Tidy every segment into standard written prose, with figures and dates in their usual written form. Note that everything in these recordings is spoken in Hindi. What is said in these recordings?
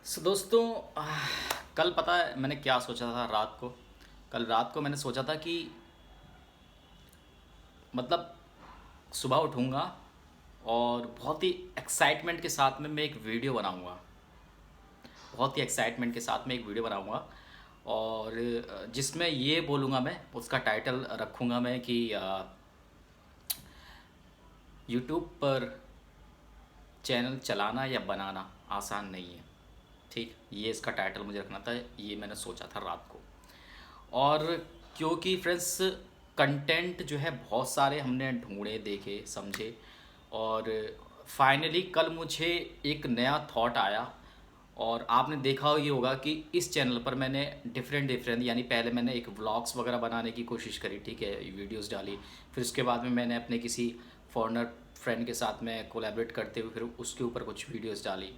दोस्तों कल पता है मैंने क्या सोचा था रात को। कल रात को मैंने सोचा था कि मतलब सुबह उठूँगा और बहुत ही एक्साइटमेंट के साथ में मैं एक वीडियो बनाऊँगा। बहुत ही एक्साइटमेंट के साथ में एक वीडियो बनाऊँगा और जिसमें ये बोलूँगा, मैं उसका टाइटल रखूँगा मैं कि यूट्यूब पर चैनल चलाना या बनाना आसान नहीं है। ठीक, ये इसका टाइटल मुझे रखना था। ये मैंने सोचा था रात को। और क्योंकि फ्रेंड्स कंटेंट जो है बहुत सारे हमने ढूंढे, देखे, समझे और फाइनली कल मुझे एक नया थॉट आया। और आपने देखा ही होगा कि इस चैनल पर मैंने डिफरेंट डिफरेंट यानी पहले मैंने एक व्लॉग्स वगैरह बनाने की कोशिश करी, ठीक है, वीडियोस डाली। फिर उसके बाद में मैंने अपने किसी फॉरेनर फ्रेंड के साथ में कोलैबोरेट करते हुए फिर उसके ऊपर कुछ वीडियोस डाली।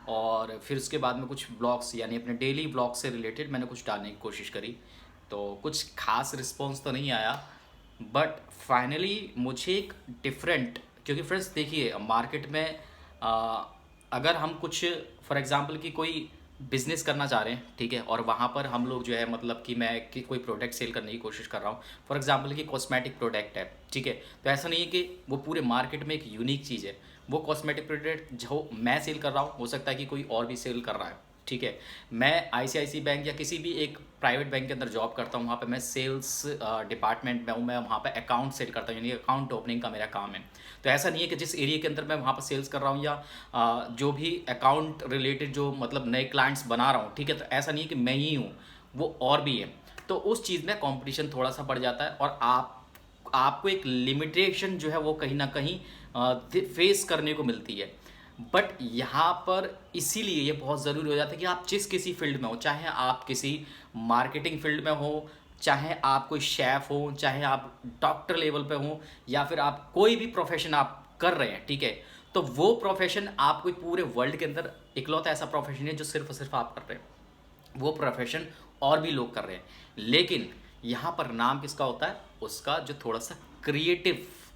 और फिर उसके बाद में कुछ ब्लॉग्स यानी अपने डेली ब्लॉग से रिलेटेड मैंने कुछ डालने की कोशिश करी। तो कुछ खास रिस्पॉन्स तो नहीं आया, बट फाइनली मुझे एक डिफरेंट, क्योंकि फ्रेंड्स देखिए मार्केट में आ, अगर हम कुछ फॉर एग्जांपल कि कोई बिजनेस करना चाह रहे हैं, ठीक है, और वहाँ पर हम लोग जो है मतलब कि मैं कि कोई प्रोडक्ट सेल करने की कोशिश कर रहा हूँ, फॉर एग्जांपल कि कॉस्मेटिक प्रोडक्ट है, ठीक है। तो ऐसा नहीं है कि वो पूरे मार्केट में एक यूनिक चीज़ है। वो कॉस्मेटिक प्रोडक्ट जो मैं सेल कर रहा हूँ हो सकता है कि कोई और भी सेल कर रहा है, ठीक है। मैं आईसीआईसी बैंक या किसी भी एक प्राइवेट बैंक के अंदर जॉब करता हूँ, वहाँ पे मैं सेल्स डिपार्टमेंट में हूँ। मैं वहाँ पे अकाउंट सेल करता हूँ, यानी अकाउंट ओपनिंग का मेरा काम है। तो ऐसा नहीं है कि जिस एरिया के अंदर मैं वहाँ पर सेल्स कर रहा हूँ या जो भी अकाउंट रिलेटेड जो मतलब नए क्लाइंट्स बना रहा हूँ, ठीक है, तो ऐसा नहीं है कि मैं ही हूँ, वो और भी है। तो उस चीज़ में कंपटीशन थोड़ा सा बढ़ जाता है और आपको एक लिमिटेशन जो है वो कहीं ना कहीं फेस करने को मिलती है। बट यहाँ पर इसीलिए ये बहुत ज़रूरी हो जाता है कि आप जिस किसी फील्ड में हो, चाहे आप किसी मार्केटिंग फील्ड में हो, चाहे आप कोई शेफ़ हो, चाहे आप डॉक्टर लेवल पे हो, या फिर आप कोई भी प्रोफेशन आप कर रहे हैं, ठीक है, तो वो प्रोफेशन आपको पूरे वर्ल्ड के अंदर इकलौता ऐसा प्रोफेशन है जो सिर्फ और सिर्फ आप कर रहे हैं। वो प्रोफेशन और भी लोग कर रहे हैं, लेकिन यहाँ पर नाम किसका होता है, उसका जो थोड़ा सा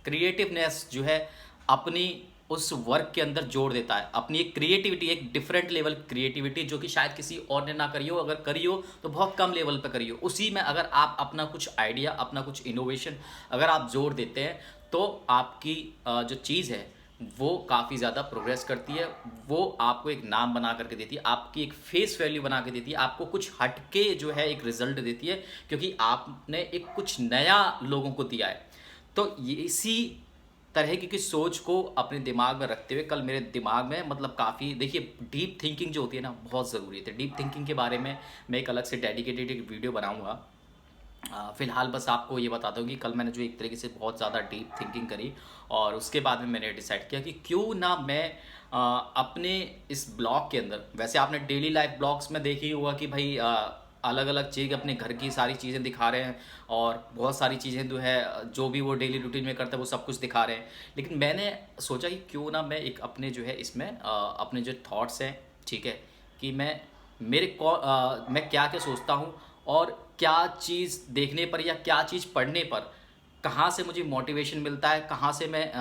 क्रिएटिवनेस जो है अपनी उस वर्क के अंदर जोड़ देता है, अपनी एक क्रिएटिविटी, एक डिफरेंट लेवल क्रिएटिविटी जो कि शायद किसी और ने ना करी हो, अगर करी हो तो बहुत कम लेवल पर करी हो। उसी में अगर आप अपना कुछ आइडिया, अपना कुछ इनोवेशन अगर आप जोड़ देते हैं तो आपकी जो चीज़ है वो काफ़ी ज़्यादा प्रोग्रेस करती है। वो आपको एक नाम बना करके देती है, आपकी एक फेस वैल्यू बना के देती है, आपको कुछ हटके जो है एक रिजल्ट देती है, क्योंकि आपने एक कुछ नया लोगों को दिया है। तो ये इसी तरह की सोच को अपने दिमाग में रखते हुए कल मेरे दिमाग में मतलब काफ़ी, देखिए डीप थिंकिंग जो होती है ना बहुत ज़रूरी है। तो डीप थिंकिंग के बारे में मैं एक अलग से डेडिकेटेड एक वीडियो बनाऊंगा। फ़िलहाल बस आपको ये बताता हूँ कि कल मैंने जो एक तरीके से बहुत ज़्यादा डीप थिंकिंग करी और उसके बाद में मैंने डिसाइड किया कि क्यों ना मैं अपने इस ब्लॉग के अंदर, वैसे आपने डेली लाइफ ब्लॉग्स में देखी होगा कि भाई अलग अलग चीज़ अपने घर की सारी चीज़ें दिखा रहे हैं और बहुत सारी चीज़ें जो है जो भी वो डेली रूटीन में करते हैं वो सब कुछ दिखा रहे हैं। लेकिन मैंने सोचा कि क्यों ना मैं एक अपने जो है इसमें अपने जो थॉट्स हैं, ठीक है, कि मैं क्या क्या सोचता हूँ और क्या चीज़ देखने पर या क्या चीज़ पढ़ने पर कहाँ से मुझे मोटिवेशन मिलता है, कहाँ से मैं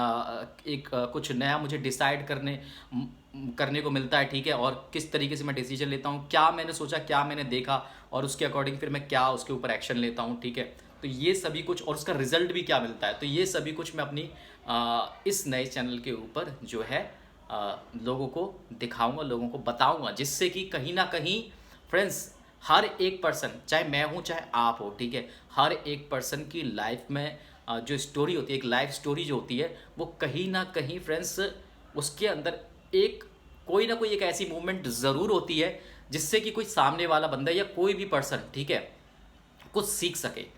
कुछ नया मुझे डिसाइड करने को मिलता है, ठीक है, और किस तरीके से मैं डिसीजन लेता हूँ, क्या मैंने सोचा, क्या मैंने देखा और उसके अकॉर्डिंग फिर मैं क्या उसके ऊपर एक्शन लेता हूँ, ठीक है। तो ये सभी कुछ और उसका रिजल्ट भी क्या मिलता है, तो ये सभी कुछ मैं अपनी इस नए चैनल के ऊपर जो है लोगों को दिखाऊंगा, लोगों को बताऊंगा, जिससे कि कहीं ना कहीं फ्रेंड्स हर एक पर्सन, चाहे मैं हूँ चाहे आप हो, ठीक है, हर एक पर्सन की लाइफ में जो स्टोरी होती है, एक लाइफ स्टोरी जो होती है, वो कहीं ना कहीं फ्रेंड्स उसके अंदर एक कोई ना कोई एक ऐसी मूवमेंट ज़रूर होती है जिससे कि कोई सामने वाला बंदा या कोई भी पर्सन, ठीक है, कुछ सीख सके।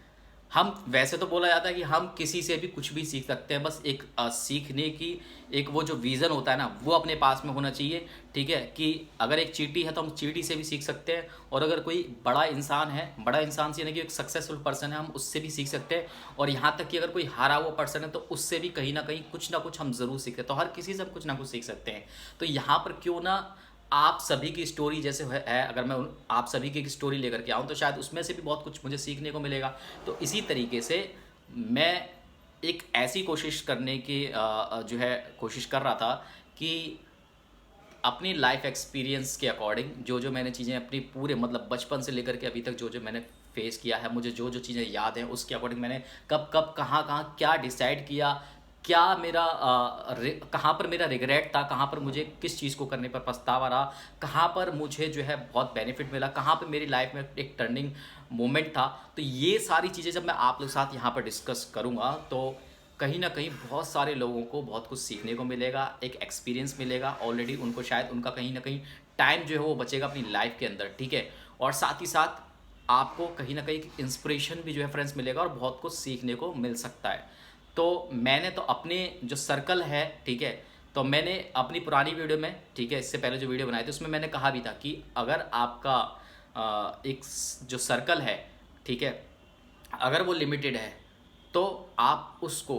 हम वैसे तो बोला जाता है कि हम किसी से भी कुछ भी सीख सकते हैं, बस एक सीखने की एक वो जो विज़न होता है ना वो अपने पास में होना चाहिए, ठीक है, कि अगर एक चींटी है तो हम चींटी से भी सीख सकते हैं, और अगर कोई बड़ा इंसान है, बड़ा इंसान से यानी कि एक सक्सेसफुल पर्सन है, हम उससे भी सीख सकते हैं, और यहाँ तक कि अगर कोई हारा हुआ पर्सन है तो उससे भी कहीं ना कुछ हम ज़रूर सीखते हैं। तो हर किसी से हम कुछ ना कुछ सीख सकते हैं। तो यहाँ पर क्यों ना आप सभी की स्टोरी जैसे है, अगर मैं आप सभी की स्टोरी लेकर के आऊँ तो शायद उसमें से भी बहुत कुछ मुझे सीखने को मिलेगा। तो इसी तरीके से मैं एक ऐसी कोशिश करने की जो है कोशिश कर रहा था कि अपनी लाइफ एक्सपीरियंस के अकॉर्डिंग जो जो मैंने चीज़ें अपनी पूरे मतलब बचपन से लेकर के अभी तक जो जो मैंने फेस किया है, मुझे जो जो चीज़ें याद हैं उसके अकॉर्डिंग मैंने कब कब कहाँ कहाँ क्या डिसाइड किया, क्या मेरा कहाँ पर मेरा रिग्रेट था, कहाँ पर मुझे किस चीज़ को करने पर पछतावा रहा, कहाँ पर मुझे जो है बहुत बेनिफिट मिला, कहाँ पर मेरी लाइफ में एक टर्निंग मोमेंट था। तो ये सारी चीज़ें जब मैं आप लोग के साथ यहाँ पर डिस्कस करूँगा तो कहीं ना कहीं बहुत सारे लोगों को बहुत कुछ सीखने को मिलेगा, एक एक्सपीरियंस मिलेगा। ऑलरेडी उनको शायद उनका कहीं ना कहीं टाइम जो है वो बचेगा अपनी लाइफ के अंदर, ठीक है। और साथ ही साथ आपको कहीं ना कहीं इंस्पिरेशन भी जो है फ्रेंड्स मिलेगा और बहुत कुछ सीखने को मिल सकता है। तो मैंने तो अपने जो सर्कल है, ठीक है, तो मैंने अपनी पुरानी वीडियो में, ठीक है, इससे पहले जो वीडियो बनाई थी उसमें मैंने कहा भी था कि अगर आपका एक जो सर्कल है, ठीक है, अगर वो लिमिटेड है तो आप उसको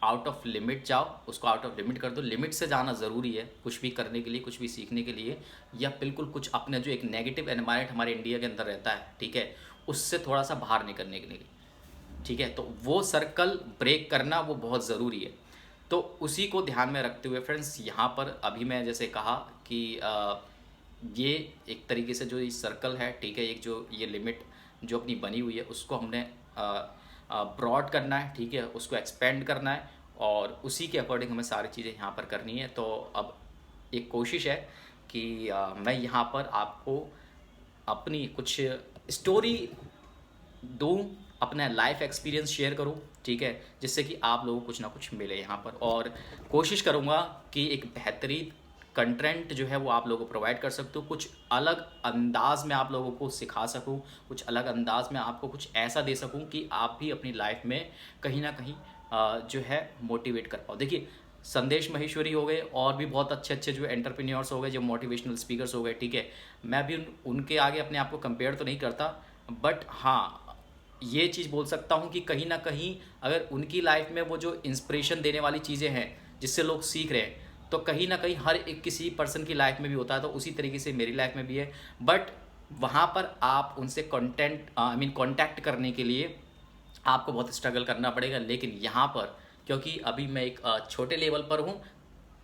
आउट ऑफ लिमिट जाओ, उसको आउट ऑफ लिमिट कर दो। लिमिट से जाना ज़रूरी है कुछ भी करने के लिए, कुछ भी सीखने के लिए, या बिल्कुल कुछ अपने जो एक नेगेटिव एनवायरनमेंट हमारे इंडिया के अंदर रहता है, ठीक है, उससे थोड़ा सा बाहर निकलने के लिए, ठीक है। तो वो सर्कल ब्रेक करना वो बहुत ज़रूरी है। तो उसी को ध्यान में रखते हुए फ्रेंड्स यहाँ पर अभी मैं जैसे कहा कि ये एक तरीके से जो ये सर्कल है, ठीक है, एक जो ये लिमिट जो अपनी बनी हुई है उसको हमने ब्रॉड करना है, ठीक है, उसको एक्सपेंड करना है और उसी के अकॉर्डिंग हमें सारी चीज़ें यहाँ पर करनी है। तो अब एक कोशिश है कि मैं यहाँ पर आपको अपनी कुछ स्टोरी दूँ, अपना लाइफ एक्सपीरियंस शेयर करूँ, ठीक है, जिससे कि आप लोगों को कुछ ना कुछ मिले यहाँ पर। और कोशिश करूँगा कि एक बेहतरीन कंटेंट जो है वो आप लोगों को प्रोवाइड कर सकता हूँ, कुछ अलग अंदाज में आप लोगों को सिखा सकूँ, कुछ अलग अंदाज में आपको कुछ ऐसा दे सकूँ कि आप भी अपनी लाइफ में कहीं ना कहीं जो है मोटिवेट कर पाओ। देखिए, संदेश महेश्वरी हो गए और भी बहुत अच्छे अच्छे जो एंटरप्रेन्योर्स हो गए, जो मोटिवेशनल स्पीकर्स हो गए, ठीक है, मैं भी उनके आगे अपने आप को कंपेयर तो नहीं करता, बट हाँ ये चीज़ बोल सकता हूँ कि कहीं ना कहीं अगर उनकी लाइफ में वो जो इंस्पिरेशन देने वाली चीज़ें हैं जिससे लोग सीख रहे हैं, तो कहीं ना कहीं हर एक किसी पर्सन की लाइफ में भी होता है, तो उसी तरीके से मेरी लाइफ में भी है। बट वहाँ पर आप उनसे कांटेक्ट करने के लिए आपको बहुत स्ट्रगल करना पड़ेगा। लेकिन यहाँ पर क्योंकि अभी मैं एक छोटे लेवल पर हूँ,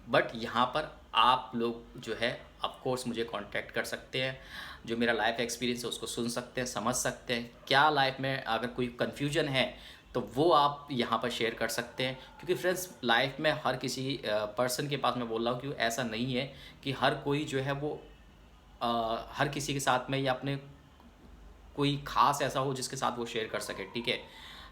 बट यहाँ पर आप लोग जो है ऑफ कोर्स मुझे कांटेक्ट कर सकते हैं, जो मेरा लाइफ एक्सपीरियंस है उसको सुन सकते हैं, समझ सकते हैं, क्या लाइफ में अगर कोई कन्फ्यूजन है तो वो आप यहाँ पर शेयर कर सकते हैं। क्योंकि फ्रेंड्स लाइफ में हर किसी पर्सन के पास मैं बोल रहा हूँ कि ऐसा नहीं है कि हर कोई जो है वो हर किसी के साथ में या अपने कोई खास ऐसा हो जिसके साथ वो शेयर कर सके, ठीक है।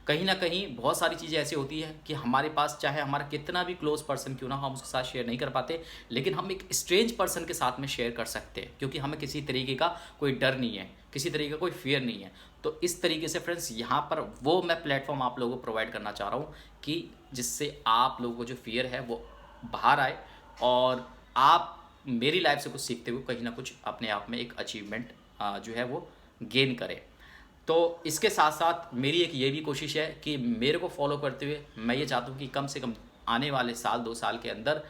कहीं ना कहीं बहुत सारी चीज़ें ऐसी होती है कि हमारे पास चाहे हमारा कितना भी क्लोज पर्सन क्यों ना हो, हम उसके साथ शेयर नहीं कर पाते, लेकिन हम एक स्ट्रेंज पर्सन के साथ में शेयर कर सकते हैं, क्योंकि हमें किसी तरीके का कोई डर नहीं है, किसी तरीके का कोई फियर नहीं है। तो इस तरीके से फ्रेंड्स यहाँ पर वो मैं प्लेटफॉर्म आप लोगों को प्रोवाइड करना चाह रहा हूँ कि जिससे आप लोगों को जो फियर है वो बाहर आए और आप मेरी लाइफ से कुछ सीखते हुए कहीं ना कुछ अपने आप में एक अचीवमेंट जो है वो गेन करें। तो इसके साथ साथ मेरी एक ये भी कोशिश है कि मेरे को फॉलो करते हुए मैं ये चाहता हूँ कि कम से कम आने वाले साल 2 साल के अंदर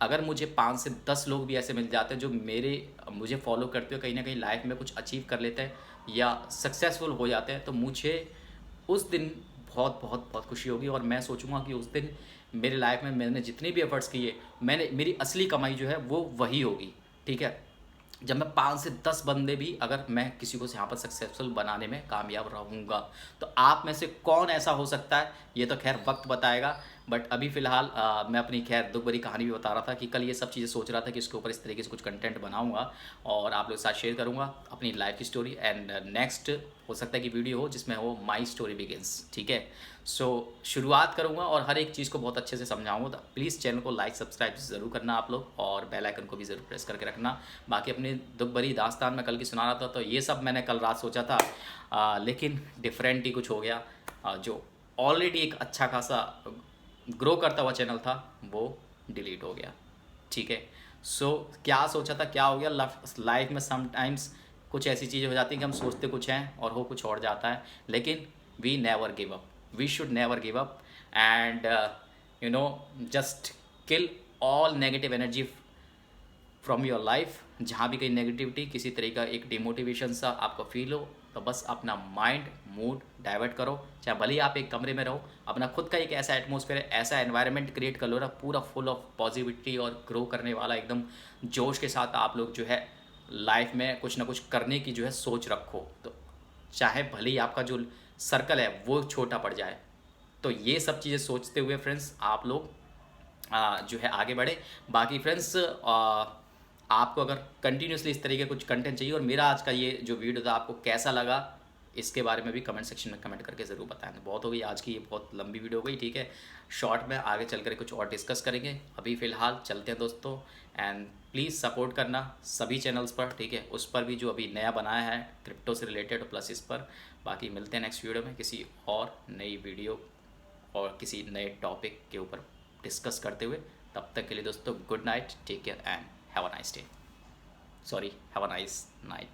अगर मुझे 5 से 10 लोग भी ऐसे मिल जाते हैं जो मुझे फॉलो करते हुए कहीं ना कहीं लाइफ में कुछ अचीव कर लेते हैं या सक्सेसफुल हो जाते हैं, तो मुझे उस दिन बहुत बहुत बहुत खुशी होगी। और मैं सोचूंगा कि उस दिन मेरी लाइफ में मैंने जितने भी एफर्ट्स किए, मेरी असली कमाई जो है वो वही होगी, ठीक है, जब मैं 5 से 10 बंदे भी अगर मैं किसी को यहाँ पर सक्सेसफुल बनाने में कामयाब रहूँगा। तो आप में से कौन ऐसा हो सकता है ये तो खैर वक्त बताएगा। बट अभी फ़िलहाल मैं अपनी खैर दुख भरी कहानी भी बता रहा था कि कल ये सब चीज़ें सोच रहा था कि इसके ऊपर इस तरीके से कुछ कंटेंट बनाऊंगा और आप लोग के साथ शेयर करूँगा अपनी लाइफ की स्टोरी। एंड नेक्स्ट हो सकता है कि वीडियो हो जिसमें हो माई स्टोरी बिगिंस, ठीक है। सो शुरुआत करूँगा और हर एक चीज़ को बहुत अच्छे से समझाऊँगा। तो प्लीज़ चैनल को लाइक सब्सक्राइब ज़रूर करना आप लोग और बेल आइकन को भी ज़रूर प्रेस करके रखना। बाकी अपनी दुख भरी दास्तान मैं कल की सुना रहा था, तो ये सब मैंने कल रात सोचा था, लेकिन डिफरेंट ही कुछ हो गया। जो ऑलरेडी एक अच्छा खासा ग्रो करता हुआ चैनल था वो डिलीट हो गया, ठीक है। सो क्या सोचा था क्या हो गया। लाइफ में समटाइम्स कुछ ऐसी चीज़ें हो जाती हैं कि हम सोचते कुछ हैं और हो कुछ और जाता है, लेकिन we never give up, we should never give up and just kill all negative energy from your life. जहाँ भी कहीं नेगेटिविटी, किसी तरह का एक डिमोटिवेशन सा आपको फील हो, तो बस अपना माइंड मूड डाइवर्ट करो। चाहे भले ही आप एक कमरे में रहो, अपना खुद का एक ऐसा एटमॉस्फेयर, ऐसा एनवायरनमेंट क्रिएट कर लो ना, पूरा फुल ऑफ पॉजिटिविटी और ग्रो करने वाला, एकदम जोश के साथ आप लोग जो है लाइफ में कुछ ना कुछ करने की जो है सोच रखो। तो चाहे भले ही आपका जो सर्कल है वो छोटा पड़ जाए। तो ये सब चीज़ें सोचते हुए फ्रेंड्स आप लोग जो है आगे बढ़े। बाकी फ्रेंड्स आपको अगर कंटिन्यूसली इस तरीके कुछ कंटेंट चाहिए, और मेरा आज का ये जो वीडियो था आपको कैसा लगा, इसके बारे में भी कमेंट सेक्शन में कमेंट करके ज़रूर बताएं। बहुत हो गई आज की, ये बहुत लंबी वीडियो हो गई, ठीक है। शॉर्ट में आगे चल कर कुछ और डिस्कस करेंगे, अभी फ़िलहाल चलते हैं दोस्तों। एंड प्लीज़ सपोर्ट करना सभी चैनल्स पर, ठीक है, उस पर भी जो अभी नया बनाया है क्रिप्टो से रिलेटेड, प्लस इस पर। बाकी मिलते हैं नेक्स्ट वीडियो में किसी और नई वीडियो और किसी नए टॉपिक के ऊपर डिस्कस करते हुए। तब तक के लिए दोस्तों good night, take care and have a nice day, sorry have a nice night.